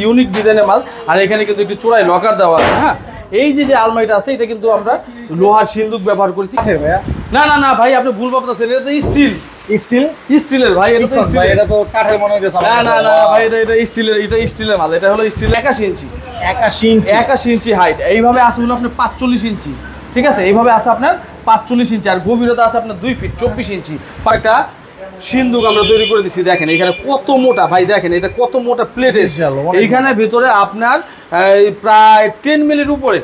Unique ডিজাইনের মাল। আর এখানে কিন্তু একটু চূড়ায় লকার দেওয়া আছে। হ্যাঁ, এই যে আলমারিটা আছে এটা কিন্তু আমরা লোহার সিন্দুক ব্যবহার করেছি। ভাইয়া না না না ভাই, আপনি ভুল ভাবতেছেন, এটা তো স্টিলের ভাই, এটা তো স্টিল, এটা তো কাঠের মনে হচ্ছে। না না না ভাই, এটা স্টিলের মাল। এটা হলো স্টিল 81 ইঞ্চি 81 ইঞ্চি হাইট। এইভাবে আছে হলো আপনার 45 ইঞ্চি, ঠিক আছে? এইভাবে আছে আপনার 45 ইঞ্চি, আর গভীরতা আছে আপনার 2 ফিট 24 ইঞ্চি। একটা সিন্দুক আমরা তৈরি করে দিচ্ছি। দেখেন এখানে কত মোটা ভাই, দেখেন এটা কত মোটা প্লেটের। এইখানে ভিতরে আপনার প্রায় 10 মিলির উপরে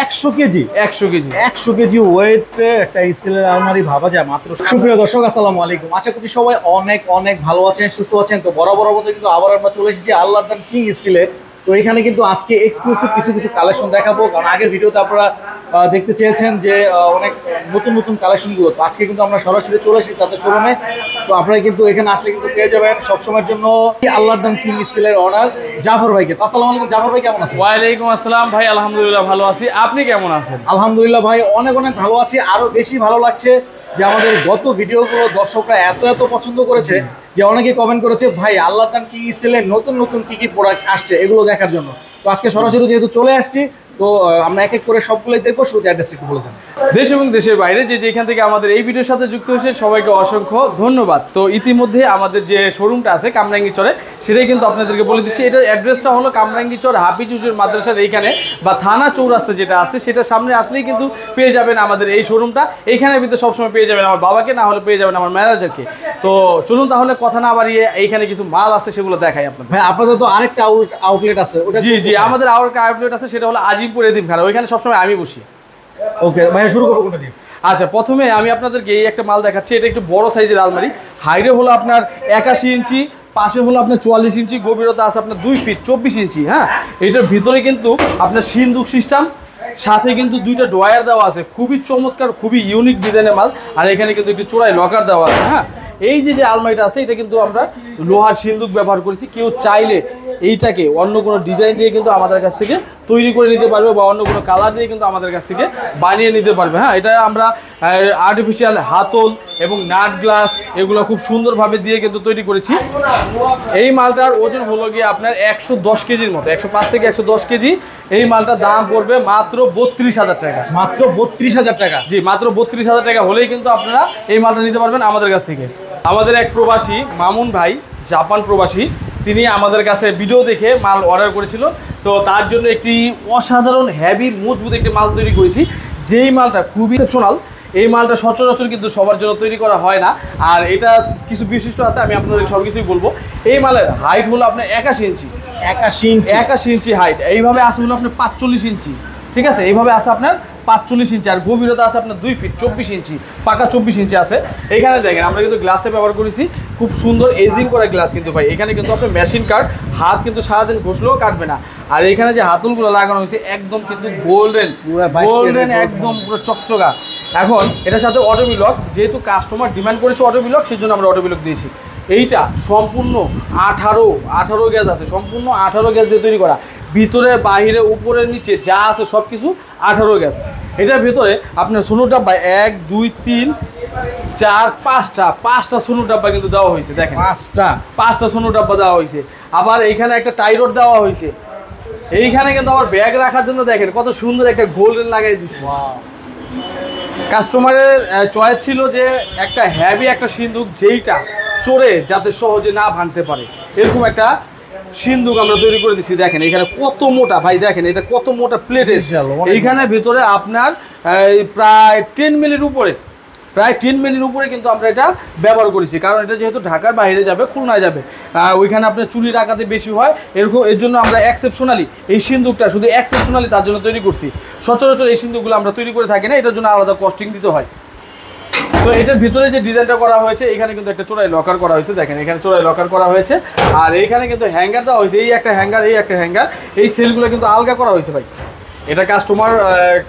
100 কেজি 100 কেজি ওয়েট একটা স্টিলের আলমারি ভাবা যায় মাত্র। সুপ্রিয় দর্শক, আসসালামু আলাইকুম। আশা করি সবাই অনেক অনেক ভালো আছেন, সুস্থ আছেন। তো বরাবর মতো কিন্তু আবার আমরা চলে এসেছি আল্লাহর দান কিং স্টিলে। তো এখানে কিন্তু আজকে এক্সক্লুসিভ কিছু কালেকশন দেখাবো, কারণ আগের ভিডিওতে আপনারা দেখতে চেয়েছেন যে অনেক নতুন কালেকশনগুলো। তো আজকে কিন্তু আমরা সরাসরি চলে এসেছি তাদের শোরুমে। তো আপনারা কিন্তু এখানে আসলে কিন্তু পেয়ে যাবেন সবসময়ের জন্য আল্লাহর দান কিং স্টিলের অনার জাফর ভাইকে। আসসালামু আলাইকুম জাফর ভাই, কেমন আছেন? ওয়ালাইকুম আসসালাম ভাই, আলহামদুলিল্লাহ ভালো আছি। আপনি কেমন আছেন? আলহামদুলিল্লাহ ভাই, অনেক অনেক ভালো আছি। আরো বেশি ভালো লাগছে যে আমাদের গত ভিডিওগুলো দর্শকরা এত পছন্দ করেছে যে অনেকে কমেন্ট করেছে ভাই আল্লাহর দান কিং স্টিলের নতুন কি প্রোডাক্ট আসছে এগুলো দেখার জন্য। তো আজকে সরাসরি যেহেতু চলে আসছি, তো আমরা এক এক করে সবগুলোই দেখবো। শুরুতে অ্যাড্রেসটা একটু বলে দেন। দেশ এবং দেশের বাইরে যেখান থেকে আমাদের এই ভিডিওর সাথে যুক্ত হয়েছে সবাইকে অসংখ্য ধন্যবাদ। তো ইতিমধ্যে আমাদের যে শোরুমটা আছে কামরাঙ্গীচরে, সেটাই কিন্তু আপনাদেরকে বলে দিচ্ছি। এটার অ্যাড্রেসটা হলো কামরাঙ্গীচর হাফিজ হুজুর মাদ্রাসার এইখানে, বা থানা চৌরাস্তা যেটা আছে সেটার সামনে আসলেই কিন্তু পেয়ে যাবেন আমাদের এই শোরুমটা। এইখানের ভিতরে সবসময় পেয়ে যাবেন আমার বাবাকে, না হলে পেয়ে যাবেন আমার ম্যানেজারকে। তো চলুন তাহলে কথা না বাড়িয়ে এইখানে কিছু মাল আছে সেগুলো দেখাই আপনাদের। ভাই আপনাদের তো আরেকটা আউটলেট আছে, জি আমাদের আরেকটা আউটলেট আছে, সেটা হলো আজিমপুর এতিমখানা। ওইখানে সবসময় আমি বসি। ওকে ভাই, শুরু করবো কোনটা দিয়ে? আচ্ছা, প্রথমে আমি আপনাদেরকে এই একটা মাল দেখাচ্ছি। এটা একটু বড় সাইজের আলমারি। হাইটে হলো আপনার 81 ইঞ্চি, পাশে হলো আপনার 44 ইঞ্চি, গভীরতা আছে আপনার 2 ফিট 24 ইঞ্চি। হ্যাঁ, এটার ভিতরে কিন্তু আপনার সিন্দুক সিস্টেম, সাথে কিন্তু দুইটা ড্রয়ার দেওয়া আছে। খুবই চমৎকার, খুবই ইউনিক ডিজাইনের মাল। আর এখানে কিন্তু একটু চূড়ায় লকার দেওয়া আছে। হ্যাঁ, এই যে আলমারিটা আছে এটা কিন্তু আমরা লোহার সিন্দুক ব্যবহার করেছি। কেউ চাইলে এইটাকে অন্য কোনো ডিজাইন দিয়ে কিন্তু আমাদের কাছ থেকে তৈরি করে নিতে পারবে, বা অন্য কোনো কালার দিয়ে কিন্তু আমাদের কাছ থেকে বানিয়ে নিতে পারবে। হ্যাঁ, এটা আমরা আর্টিফিশিয়াল হাতল এবং নাট গ্লাস এগুলো খুব সুন্দরভাবে দিয়ে কিন্তু তৈরি করেছি। এই মালটার ওজন হলো গিয়ে আপনার 110 কেজির মতো, 105 থেকে 110 কেজি। এই মালটার দাম পড়বে মাত্র 32,000 টাকা। মাত্র 32,000 টাকা? জি, মাত্র 32,000 টাকা হলেই কিন্তু আপনারা এই মালটা নিতে পারবেন আমাদের কাছ থেকে। আমাদের এক প্রবাসী মামুন ভাই, জাপান প্রবাসী, তিনি আমাদের কাছে ভিডিও দেখে মাল অর্ডার করেছিল। তো তার জন্য একটি অসাধারণ হেভি মজবুত একটি মাল তৈরি করেছি, যেই মালটা খুবই এক্সেপশনাল। এই মালটা সচরাচর কিন্তু সবার জন্য তৈরি করা হয় না, আর এটা কিছু বিশিষ্ট আছে, আমি আপনাদের সব কিছুই বলবো। এই মালের হাইট হলো আপনার 81 ইঞ্চি হাইট। এইভাবে আসে হলো আপনার 45 ইঞ্চি, ঠিক আছে? এইভাবে আসে আপনার 45 ইঞ্চি, আর গভীরতা আছে আপনার 2 ফিট 24 ইঞ্চি, পাকা 24 ইঞ্চি আছে। এখানে দেখেন আমরা কিন্তু গ্লাসটা ব্যবহার করেছি, খুব সুন্দর এজিং করা গ্লাস কিন্তু ভাই। এখানে কিন্তু আপনার মেশিন কাট, হাত কিন্তু সারাদিন ঘষলেও কাটবে না। আর এখানে যে হাতলগুলো লাগানো হয়েছে একদম কিন্তু গোল্ডেন, একদম পুরো চকচকা। এখন এটার সাথে অটোবিলক, যেহেতু কাস্টমার ডিমান্ড করেছে অটোবিলক, সেই জন্য আমরা অটোবিলক দিয়েছি। এইটা সম্পূর্ণ 18 গ্যাস আছে, সম্পূর্ণ 18 গ্যাস দিয়ে তৈরি করা। ভিতরে বাহিরে উপরে নিচে যা আছে সব কিছু 18 গ্যাস। এটার ভিতরে আপনার সোনো ডাব্বা 1 2 3 4 5টা সোনো ডাব্বা কিন্তু দেওয়া হয়েছে। দেখেন 5টা সোনো ডাব্বা দেওয়া হয়েছে। আবার এইখানে একটা টাইরড দেওয়া হয়েছে। এইখানে কিন্তু আবার ব্যাগ রাখার জন্য দেখেন কত সুন্দর একটা গোল্ডেন লাগাই দিচ্ছে। কাস্টমারের চয়েস ছিল যে একটা হেভি একটা সিন্দুক, যেইটা চড়ে যাতে সহজে না ভাঙতে পারে, এরকম একটা সিন্দুক আমরা তৈরি করে দিচ্ছি। দেখেন এখানে কত মোটা ভাই, দেখেন এটা কত মোটা প্লেটের। এইখানে ভিতরে আপনার প্রায় 10 মিলির উপরে কিন্তু আমরা এটা ব্যবহার করেছি, কারণ এটা যেহেতু ঢাকার বাইরে যাবে, খুলনায় যাবে, ওইখানে আপনার চুরি ডাকাতি বেশি হয় এরকম। এর জন্য আমরা এক্সেপশনালি এই সিন্দুকটা শুধু এক্সেপশনালি তার জন্য তৈরি করছি। সচরাচর এই সিন্দুকগুলো আমরা তৈরি করে থাকি না, এটার জন্য আলাদা কস্টিং দিতে হয়। তো এটার ভিতরে যে ডিজাইনটা করা হয়েছে, এখানে কিন্তু একটা চোরাই লকার করা হয়েছে। দেখেন এখানে চোরাই লকার করা হয়েছে, আর এইখানে কিন্তু হ্যাঙ্গার দেওয়া হয়েছে। এই একটা হ্যাঙ্গার, এই সেলগুলো কিন্তু আলগা করা হয়েছে ভাই। এটা কাস্টমার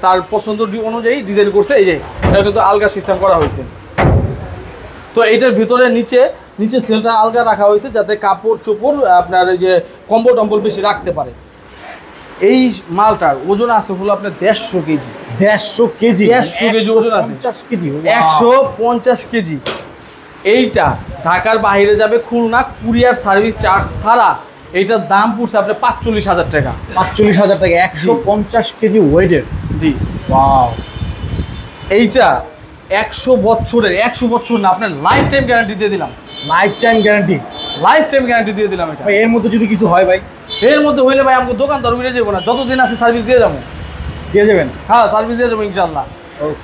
তার পছন্দ অনুযায়ী ডিজাইন করছে। এই যে এটা কিন্তু আলগা সিস্টেম করা হয়েছে। তো এটার ভিতরে নিচে সেলটা আলগা রাখা হয়েছে, যাতে কাপড় চোপড় আপনার এই যে কম্বল টম্বল বেশি রাখতে পারে। এই মালটার ওজন আছে হলো আপনার 150 কেজি। 150 কেজি ওজন আছে, 150 কেজি। এইটা ঢাকার বাইরে যাবে, খুলনা কুরিয়ার সার্ভিস চার্জ ছাড়া এইটার দাম পড়ছে আপনার ৪৫,০০০ টাকা। ৪৫,০০০ টাকা ১৫০ কেজি ওয়েটের। জি ওয়াও। এইটা ১০০ বছরের, ১০০ বছর না, আপনার লাইফ টাইম গ্যারান্টি দিয়ে দিলাম। Life time guarantee? Life time guarantee দিয়ে দিলাম এটা। ভাই এর মধ্যে যদি কিছু হয় ভাই? এর মধ্যে হইলে ভাই আমাকে দোকান তো উড়ে যাবো না, যতদিন আছে সার্ভিস দিয়ে যাবো। দিয়ে যাবেন? হ্যাঁ, সার্ভিস দিয়ে যাবো ইনশাল্লাহ।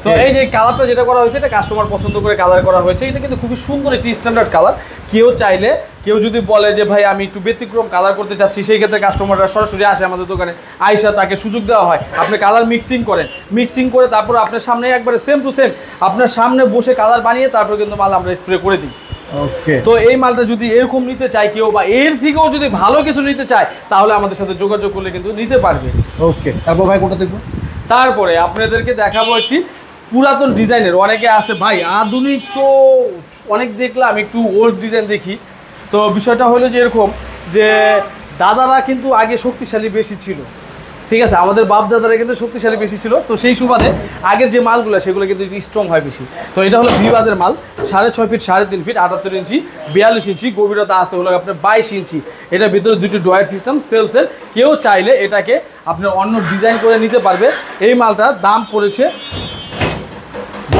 তো এই যে কালারটা যেটা করা হয়েছে, এটা কাস্টমার পছন্দ করে কালার করা হয়েছে। এটা কিন্তু খুবই সুন্দর একটি স্ট্যান্ডার্ড কালার। কেউ চাইলে, কেউ যদি বলে যে ভাই আমি একটু ব্যতিক্রম কালার করতে চাচ্ছি, সেই ক্ষেত্রে কাস্টমাররা সরাসরি আসে আমাদের দোকানে, আইসা তাকে সুযোগ দেওয়া হয়। আপনি কালার মিক্সিং করেন, মিক্সিং করে তারপর আপনার সামনে একবারে সেম টু সেম আপনার সামনে বসে কালার বানিয়ে তারপর কিন্তু মাল আমরা স্প্রে করে দিই। ওকে। তো এই মালটা যদি এরকম নিতে চায় কেউ, বা এর থেকেও যদি ভালো কিছু নিতে চায়, তাহলে আমাদের সাথে যোগাযোগ করলে কিন্তু নিতে পারবে। ওকে, তারপর ভাই কোনটা দেখবো? তারপরে আপনাদেরকে দেখাবো একটি পুরাতন ডিজাইনের। অনেকে আছে ভাই আধুনিক তো অনেক দেখলাম, একটু ওল্ড ডিজাইন দেখি। তো বিষয়টা হলো যে এরকম যে দাদারা কিন্তু আগে শক্তিশালী বেশি ছিল, ঠিক আছে, আমাদের বাপ দাদারা কিন্তু শক্তিশালী বেশি ছিল। তো সেই সুবাদে আগের যে মালগুলো সেগুলো কিন্তু স্ট্রং হয় বেশি। তো এটা হলো বিবাদের মাল, 6.5 ফিট, 3.5 ফিট, 78 ইঞ্চি, 42 ইঞ্চি গভীরতা আছে হলো আপনার 22 ইঞ্চি। এটার ভিতরে দুটি ড্রয়ার সিস্টেম সেলসের। কেউ চাইলে এটাকে আপনার অন্য ডিজাইন করে নিতে পারবে। এই মালটার দাম পড়েছে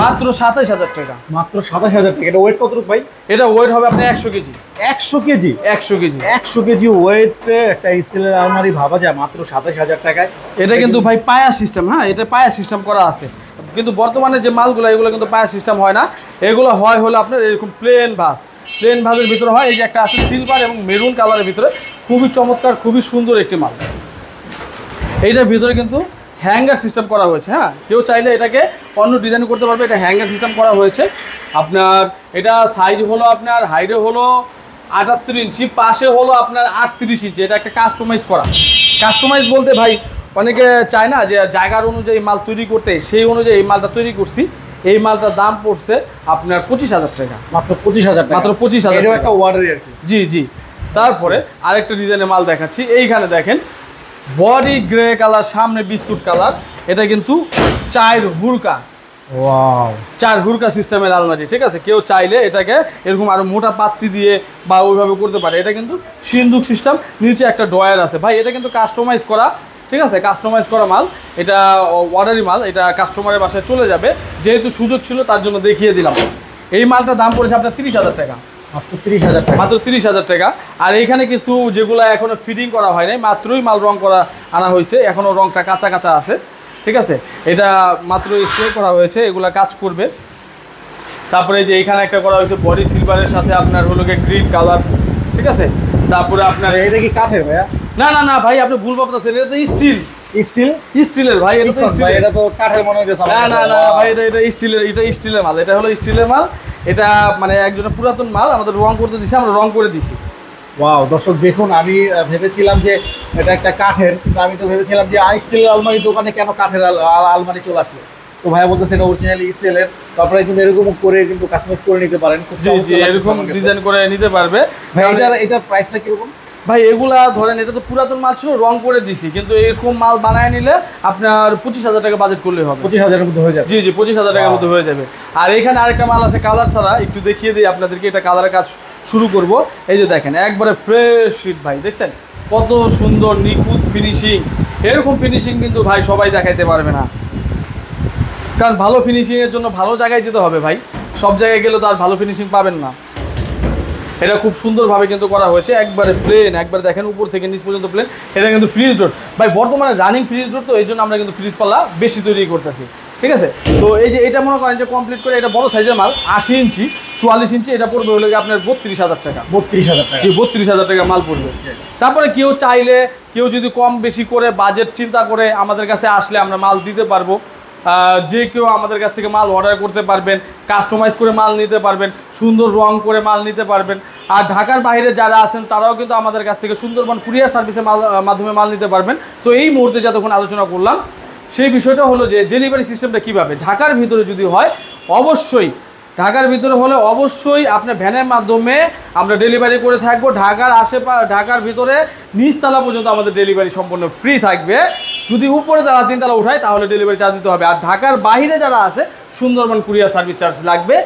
মাত্র 27,000 টাকা। মাত্র 27,000 টাকা। এটা ওয়েট কতটুকু ভাই? এটা ওয়েট হবে আপনার 100 কেজি। 100 কেজি? 100 কেজি। 100 কেজি ওয়েটে একটা স্টিলের আলমারি ভাবা যায় মাত্র 27,000 টাকায়। এটা কিন্তু ভাই পায়া সিস্টেম, হ্যাঁ, এটা পায়া সিস্টেম করা আছে। কিন্তু বর্তমানে যে মালগুলো এগুলো কিন্তু পায়া সিস্টেম হয় না, এগুলো হয় হলো আপনার এরকম প্লেন ভাঁজ। প্লেন ভাঁজের ভিতরে হয় এই যে একটা আছে সিলভার এবং মেরুন কালারের ভিতরে, খুবই চমৎকার, খুবই সুন্দর একটি মাল। এইটার ভিতরে কিন্তু হ্যাঙ্গার সিস্টেম করা হয়েছে। হ্যাঁ, কেউ চাইলে এটাকে অন্য ডিজাইন করতে পারবে। এটা হ্যাঙ্গার সিস্টেম করা হয়েছে আপনার। এটা সাইজ হলো আপনার হাইটে হলো 78 ইঞ্চি, পাশে হলো আপনার 38 ইঞ্চি। এটা একটা কাস্টমাইজ করা। কাস্টমাইজ বলতে ভাই অনেকে চায় না যে জায়গার অনুযায়ী মাল তৈরি করতে, সেই অনুযায়ী এই মালটা তৈরি করছি। এই মালটার দাম পড়ছে আপনার 25,000 টাকা। মাত্র 25,000 টাকা? মাত্র 25,000 টাকা। একটা ওয়ার্ডার আর কি। জি জি। তারপরে আরেকটা ডিজাইনের মাল দেখাচ্ছি। এইখানে দেখেন বডি গ্রে কালার, সামনে বিস্কুট কালার। এটা কিন্তু 4 হুরকা। ওয়াও। 4 হুরকা সিস্টেমের আলমারি, ঠিক আছে। কেউ চাইলে এটাকে এরকম আরো মোটা পাত্তি দিয়ে বা ওইভাবে করতে পারে। এটা কিন্তু সিন্দুক সিস্টেম, নিচে একটা ড্রয়ার আছে। ভাই এটা কিন্তু কাস্টমাইজ করা, ঠিক আছে, কাস্টমাইজ করা মাল। এটা অর্ডারি মাল, এটা কাস্টমারের বাসায় চলে যাবে। যেহেতু সুযোগ ছিল তার জন্য দেখিয়ে দিলাম। এই মালটার দাম পড়েছে আপনার 30,000 টাকা। মাত্র 30,000 টাকা? মাত্র 30,000 টাকা। আর এইখানে কিছু যেগুলো এখনো ফিটিং করা হয় নাই, মাত্রই মাল রং করা আনা হয়েছে, এখনো রংটা কাঁচা কাঁচা আছে, ঠিক আছে। এটা মাত্র স্প্রে করা হয়েছে, এগুলা কাজ করবে। তারপরে যে এইখানে একটা করা হয়েছে বডি সিলভারের সাথে আপনার হলো গ্রিন কালার, ঠিক আছে। তারপরে আপনার এটা কি কাঠের ভাইয়া? না না না ভাই, আপনি ভুল ভাবতেছেন, এটা তো স্টিল। স্টিল? স্টিলের ভাই, এটা তো স্টিল। এটা তো কাঠের মনে হচ্ছে। না না না ভাই, এটা স্টিলের, এটা স্টিলের মাল। এটা হলো স্টিলের মাল। এটা মানে একজনের পুরাতন মাল, আমাদের রং করতে দিছি, আমরা রং করে দিছি। ওয়াও। দর্শক দেখুন, আমি ভেবেছিলাম যে এটা একটা কাঠের, কিন্তু আমি তো ভেবেছিলাম যে স্টিলের আলমারি দোকানে কেন কাঠের আলমারি চলে আসলো। তো ভাইয়া বলতেছেন অরিজিনালি স্টিলের। তারপরে কিন্তু এরকম করে কিন্তু কাস্টমাইজ করে নিতে পারেন। জি জি, এরকম ডিজাইন করে নিতে পারবে। ভাই এটার প্রাইসটা কিরকম? ভাই এগুলা ধরেন এটা তো পুরাতন মাল ছিল, রং করে দিছি, কিন্তু এরকম মাল বানায় নিলে আপনার 25,000 টাকা বাজেট করলে হবে। 25,000-এর মধ্যে হয়ে যাবে? জি জি, 25,000 টাকার মধ্যে হয়ে যাবে। আর এখানে আরেকটা মাল আছে কালার ছাড়া, একটু দেখিয়ে দিই আপনাদেরকে। এটা কালারের কাজ শুরু করব। এই যে দেখেন একবারে ফ্রেশ শীট ভাই, দেখছেন কত সুন্দর নিখুঁত ফিনিশিং। এরকম ফিনিশিং কিন্তু ভাই সবাই দেখাইতে পারবে না, কারণ ভালো ফিনিশিংয়ের জন্য ভালো জায়গায় যেতে হবে ভাই। সব জায়গায় গেলে তো আর ভালো ফিনিশিং পাবেন না। এটা খুব সুন্দরভাবে কিন্তু করা হয়েছে, একবারে প্লেন, একবারে দেখেন উপর থেকে নিচ পর্যন্ত প্লেন। এটা কিন্তু ফ্রিজ ডোর ভাই, বর্তমানে রানিং ফ্রিজ ডোর, তো এই জন্য আমরা কিন্তু ফ্রিজ পাল্লা বেশি তৈরি করতেছি, ঠিক আছে। তো এই যে এটা মনে করেন যে কমপ্লিট করে, এটা বড় সাইজের মাল, 80 ইঞ্চি, 44 ইঞ্চি। এটা পড়বে হলো আপনার 32,000 টাকা। 32,000 টাকা? জি, 32,000 টাকা মাল পড়বে। তারপরে কেউ চাইলে, কেউ যদি কম বেশি করে বাজেট চিন্তা করে আমাদের কাছে আসলে আমরা মাল দিতে পারবো। যে কেউ আমাদের কাছ থেকে মাল অর্ডার করতে পারবেন, কাস্টমাইজ করে মাল নিতে পারবেন, সুন্দর রং করে মাল নিতে পারবেন। আর ঢাকার বাইরে যারা আছেন তারাও কিন্তু আমাদের কাছ থেকে সুন্দরবন কুরিয়ার সার্ভিসের মাধ্যমে মাল নিতে পারবেন। তো এই মুহূর্তে যতক্ষণ আলোচনা করলাম সেই বিষয়টা হলো যে ডেলিভারি সিস্টেমটা কীভাবে। ঢাকার ভিতরে যদি হয় অবশ্যই, ঢাকার ভিতরে হলে অবশ্যই আপনার ভ্যানের মাধ্যমে আমরা ডেলিভারি করে থাকবো। ঢাকার ভিতরে নিচতলা পর্যন্ত আমাদের ডেলিভারি সম্পূর্ণ ফ্রি থাকবে। যদি উপরে তারা 3 তলা উঠায় তাহলে ডেলিভারি চার্জ দিতে হবে। আর ঢাকার বাইরে যারা আছে সুন্দরবন কুরিয়ার সার্ভিস চার্জ লাগবে।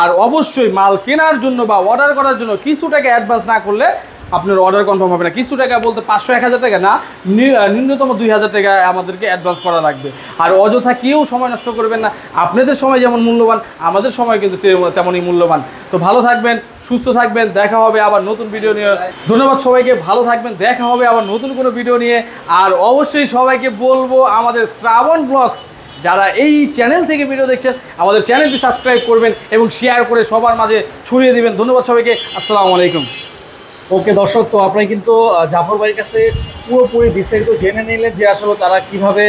আর অবশ্যই মাল কেনার জন্য বা অর্ডার করার জন্য কিছু টাকা অ্যাডভান্স না করলে আপনার অর্ডার কনফার্ম হবে না। কিছু টাকা বলতে 500-1000 টাকা না, ন্যূনতম 2000 টাকা আমাদেরকে অ্যাডভান্স করা লাগবে। আর অযথা কেউ সময় নষ্ট করবেন না। আপনাদের সময় যেমন মূল্যবান, আমাদের সময় কিন্তু তেমনই মূল্যবান। তো ভালো থাকবেন, সুস্থ থাকবেন, দেখা হবে আবার নতুন ভিডিও নিয়ে। ধন্যবাদ সবাইকে, ভালো থাকবেন, দেখা হবে আবার নতুন কোনো ভিডিও নিয়ে। আর অবশ্যই সবাইকে বলবো, আমাদের শ্রাবণ ব্লগস যারা এই চ্যানেল থেকে ভিডিও দেখছেন, আমাদের চ্যানেলটি সাবস্ক্রাইব করবেন এবং শেয়ার করে সবার মাঝে ছড়িয়ে দিবেন। ধন্যবাদ সবাইকে, আসসালামু আলাইকুম। ওকে দর্শক, তো আপনারা কিন্তু জাফর ভাইয়ের কাছে পুরোপুরি বিস্তারিত জেনে নিলেন যে আসলে তারা কিভাবে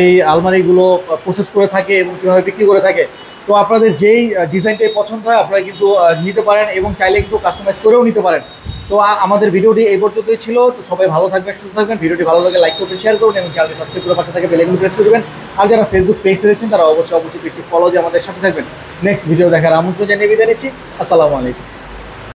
এই আলমারিগুলো প্রসেস করে থাকে এবং কীভাবে বিক্রি করে থাকে। তো আপনাদের যেই ডিজাইনটাই পছন্দ হয় আপনারা কিন্তু নিতে পারেন এবং চাইলে কিন্তু কাস্টমাইজ করেও নিতে পারেন। তো আমাদের ভিডিওটি এই পর্যন্তই ছিল। তো সবাই ভালো থাকবেন, সুস্থ থাকবেন। ভিডিওটি ভালো লাগে লাইক করবেন, শেয়ার করুন এবং চ্যানেলটি সাবস্ক্রাইব করে পাশে থাকে বেল আইকন প্রেস করে দেবেন। আর যারা ফেসবুক পেজে দেখছেন তারা অবশ্যই পেজটি ফলো দিয়ে আমাদের সাথে থাকবেন। নেক্সট ভিডিও দেখার আমন্ত্রণ জানিয়ে বিদায় নিচ্ছি। আসসালামু আলাইকুম।